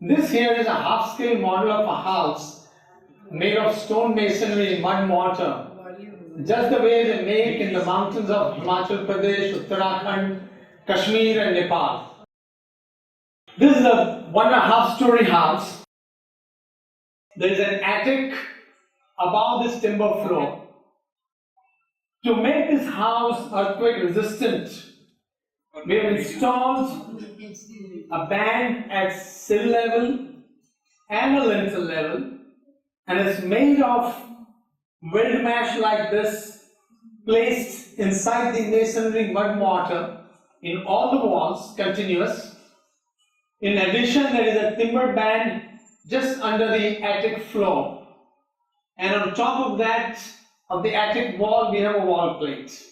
This here is a half-scale model of a house made of stone masonry and mud mortar, just the way they make in the mountains of Himachal Pradesh, Uttarakhand, Kashmir and Nepal. This is a 1.5 story house. There is an attic above this timber floor. To make this house earthquake resistant, we have installed a band at sill level and a lintel level, and it's made of weld mesh like this, placed inside the masonry mud mortar in all the walls, continuous. In addition, there is a timber band just under the attic floor, and on top of that, of the attic wall, we have a wall plate.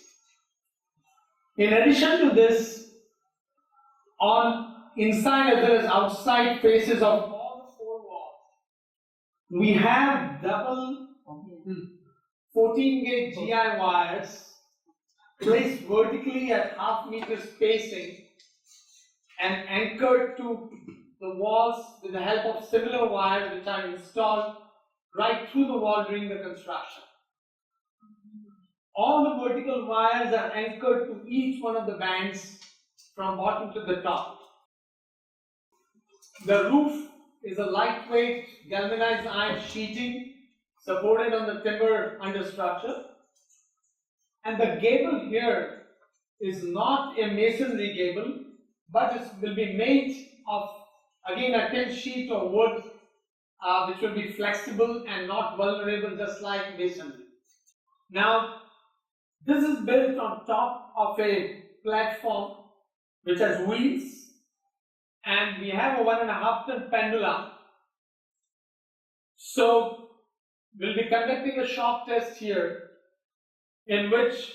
In addition to this, on inside as well as outside faces of all the 4 walls, we have double 14 gauge GI wires placed vertically at half meter spacing and anchored to the walls with the help of similar wires which are installed right through the wall during the construction. All the vertical wires are anchored to each one of the bands from bottom to the top. The roof is a lightweight galvanized iron sheeting supported on the timber understructure, and the gable here is not a masonry gable, but it will be made of again a tin sheet or wood which will be flexible and not vulnerable just like masonry. Now this is built on top of a platform which has wheels, and we have a 1.5 ton pendulum. So we'll be conducting a shock test here in which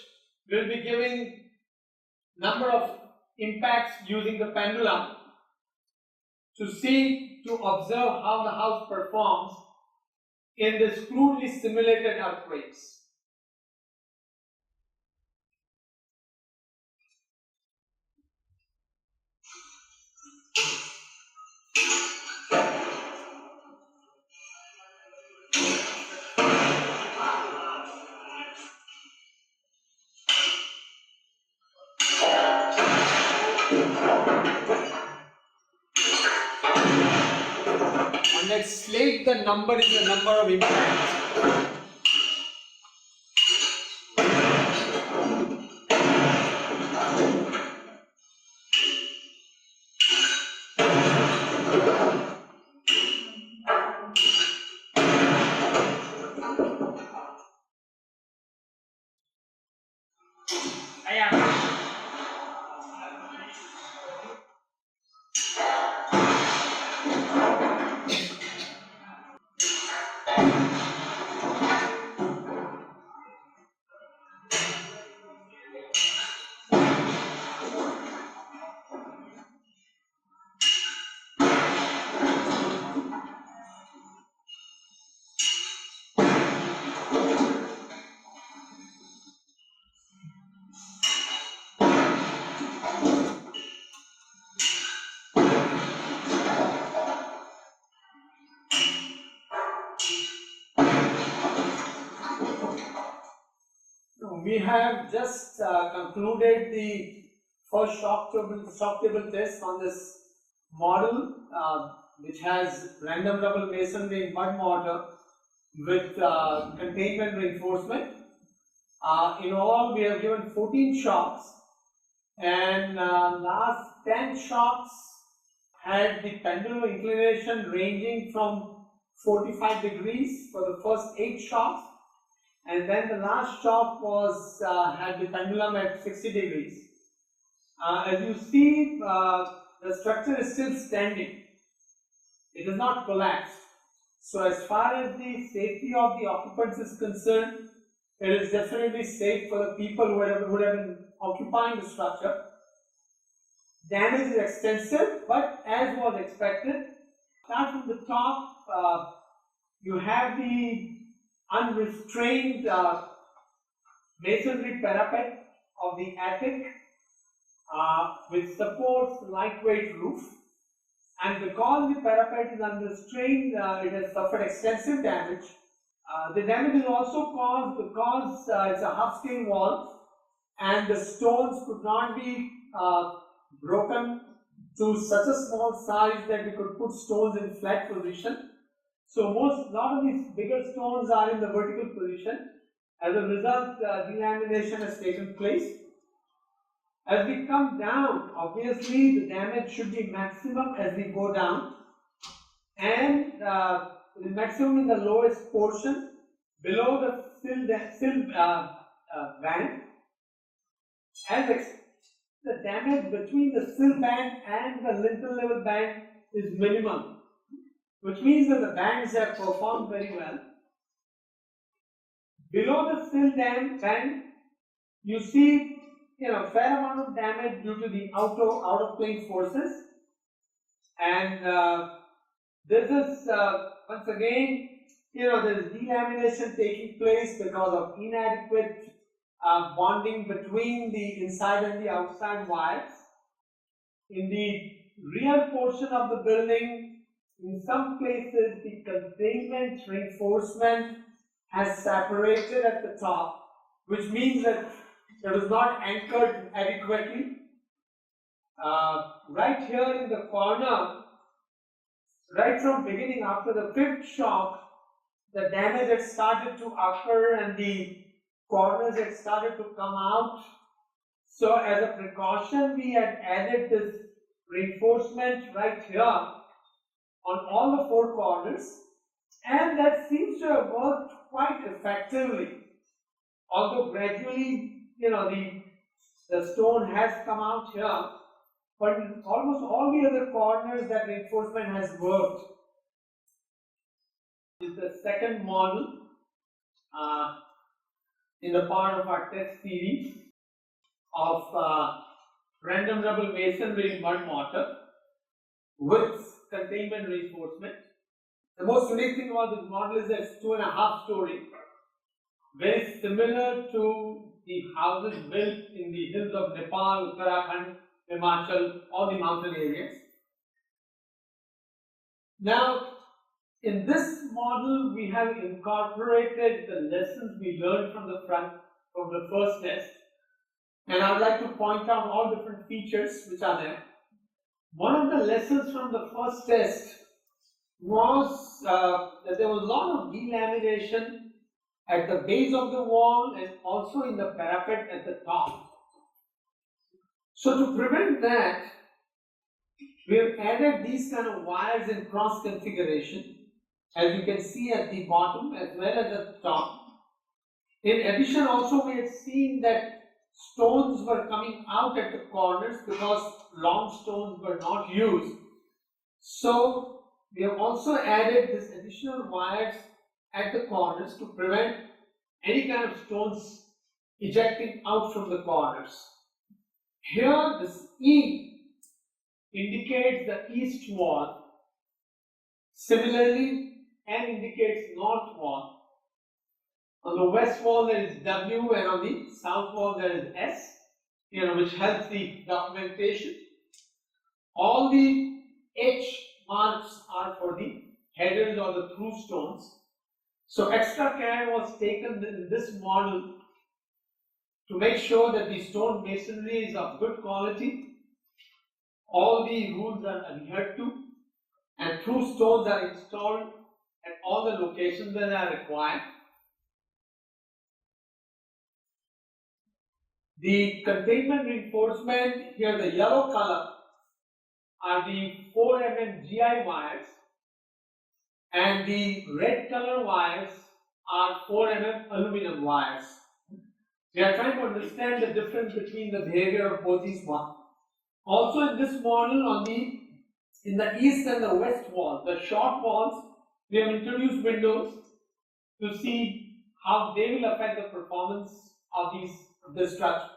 we'll be giving number of impacts using the pendulum to observe how the house performs in this crudely simulated earthquakes. On that slate, the number is the number of impacts. We have just concluded the first shock table test on this model, which has random double masonry in mud mortar with containment reinforcement. In all, we have given 14 shocks, and last 10 shocks had the pendulum inclination ranging from 45 degrees for the first 8 shocks, and then the last shock was had the pendulum at 60 degrees. As you see, the structure is still standing. It is not collapsed. So as far as the safety of the occupants is concerned, it is definitely safe for the people who would have been occupying the structure. Damage is extensive, but as was expected. Start from the top, you have the unrestrained masonry parapet of the attic which supports lightweight roof. and because the parapet is under strain, it has suffered extensive damage. The damage is also caused because it's a half-scale wall and the stones could not be broken to such a small size that we could put stones in flat position. So lot of these bigger stones are in the vertical position. As a result, delamination has taken place. As we come down, obviously the damage should be maximum as we go down, and maximum in the lowest portion below the sill band. As the damage between the sill band and the lintel level band is minimal, which means that the bands have performed very well. Below the sill band, you see fair amount of damage due to the out of plane forces, and this is once again there is delamination taking place because of inadequate bonding between the inside and the outside wires. In the rear portion of the building, in some places the containment reinforcement has separated at the top, which means that it is not anchored adequately. Right here in the corner, right from beginning after the fifth shock, the damage had started to occur and the corners had started to come out. So as a precaution, we had added this reinforcement right here on all the four corners, and that seems to have worked quite effectively. Although gradually, the stone has come out here, but in almost all the other corners that reinforcement has worked. This is the second model in the part of our test series of random rubble masonry mud mortar with containment reinforcement. The most unique thing about this model is that it's 2.5 story, very similar to the houses built in the hills of Nepal, Uttarakhand, Himachal, all the mountain areas. Now, in this model, we have incorporated the lessons we learned from the first test, and I would like to point out all different features which are there. One of the lessons from the first test was that there was a lot of delamination at the base of the wall and also in the parapet at the top. So to prevent that, we have added these kind of wires in cross configuration, as you can see at the bottom as well as at the top. In addition, also we had seen that stones were coming out at the corners because long stones were not used. So we have also added this additional wires at the corners to prevent any kind of stones ejecting out from the corners. Here this E indicates the east wall. Similarly, N indicates north wall. On the west wall there is W, and on the south wall there is S, which helps the documentation. All the H marks are for the headers or the through stones. So extra care was taken in this model to make sure that the stone masonry is of good quality, all the rules are adhered to, and through stones are installed at all the locations that are required. The containment reinforcement, here the yellow color, are the 4 mm GI wires, and the red color wires are 4 mm aluminum wires. We are trying to understand the difference between the behavior of both these ones. Also in this model, in the east and the west wall, the short walls, we have introduced windows to see how they will affect the performance of this structure.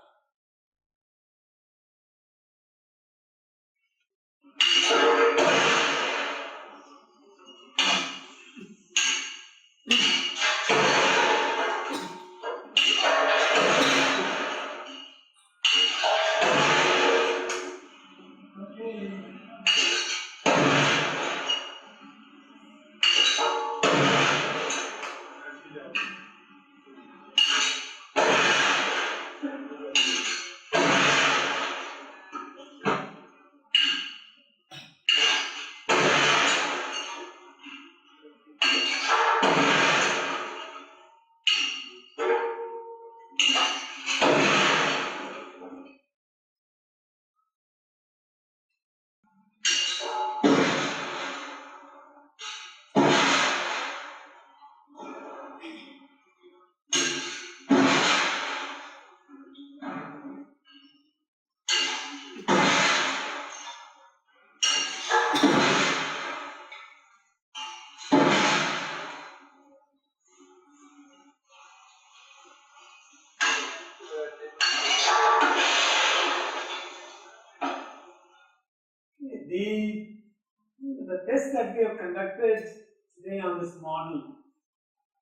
The test that we have conducted today on this model,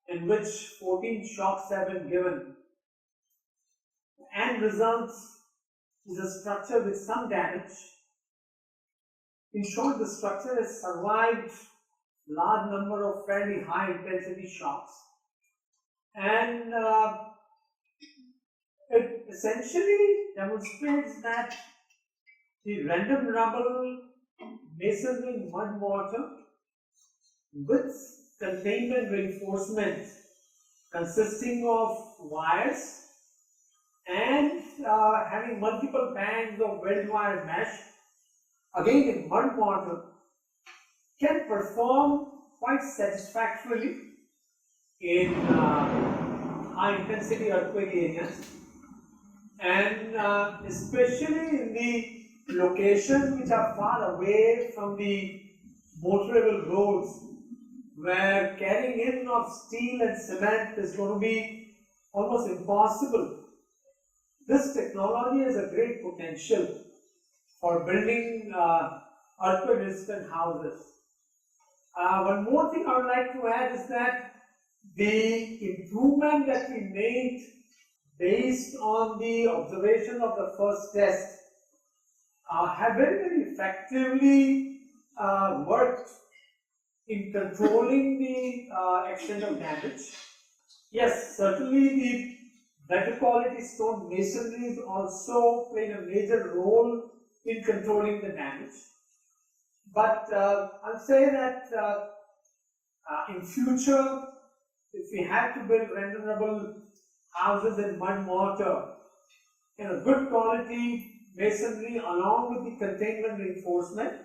in which 14 shocks have been given, and results is a structure with some damage. In short, the structure has survived large number of fairly high intensity shocks, and it essentially demonstrates that the random rubble masonry mud mortar with containment reinforcement consisting of wires and having multiple bands of weld wire mesh, again in mud mortar, can perform quite satisfactorily in high intensity earthquake areas, and especially in the locations which are far away from the motorable roads, where carrying in of steel and cement is going to be almost impossible. This technology has a great potential for building earthquake resistant houses. One more thing I would like to add is that the improvement that we made based on the observation of the first test have very effectively worked in controlling the extent of damage. Yes, certainly the better quality stone masonry is also playing a major role in controlling the damage. But I'll say that in future, if we have to build renderable houses in mud mortar, good quality masonry along with the containment reinforcement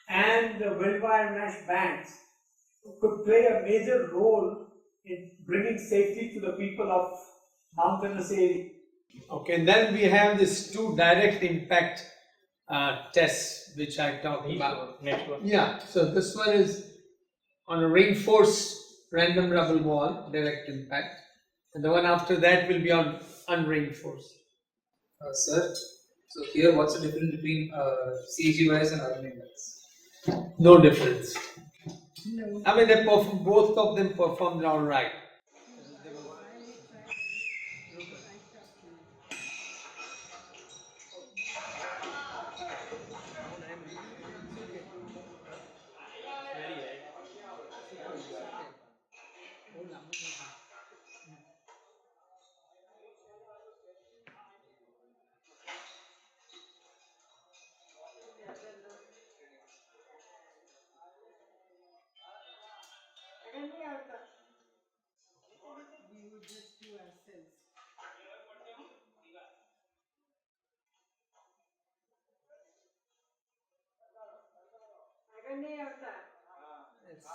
and the weld wire mesh bands could play a major role in bringing safety to the people of mountainous area. Okay, and then we have this two direct impact tests which I talked about. Yeah, so this one is on a reinforced random rubble wall, direct impact, and the one after that will be on unreinforced. Sir, so here what's the difference between CG wires and RNA wires? No difference. No. I mean, both of them performed all right.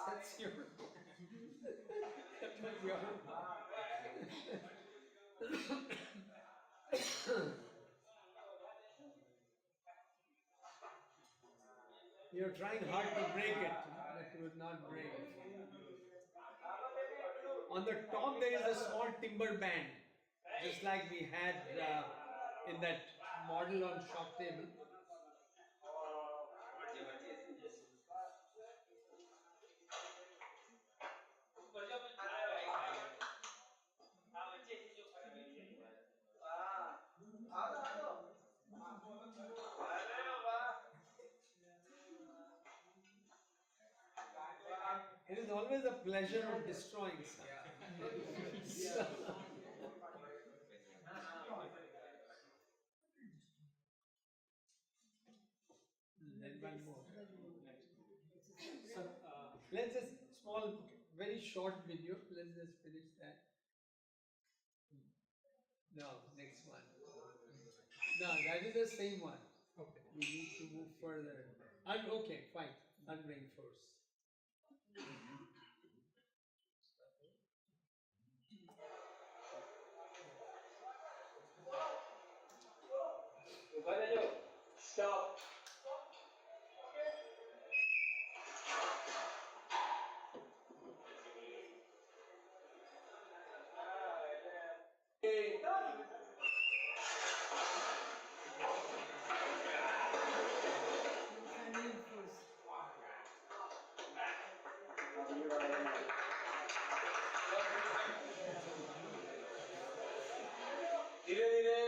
That's your. That was your. You're trying hard to break it, but you would not break it. On the top, there is a small timber band, just like we had in that model on shock table. It is always a pleasure of destroying something. Then one more. So, let's just small, very short video. Let's just finish that. No, next one. No, that is the same one. Okay. We need to move further. Okay, fine. Unreinforced. Stop. धीरे धीरे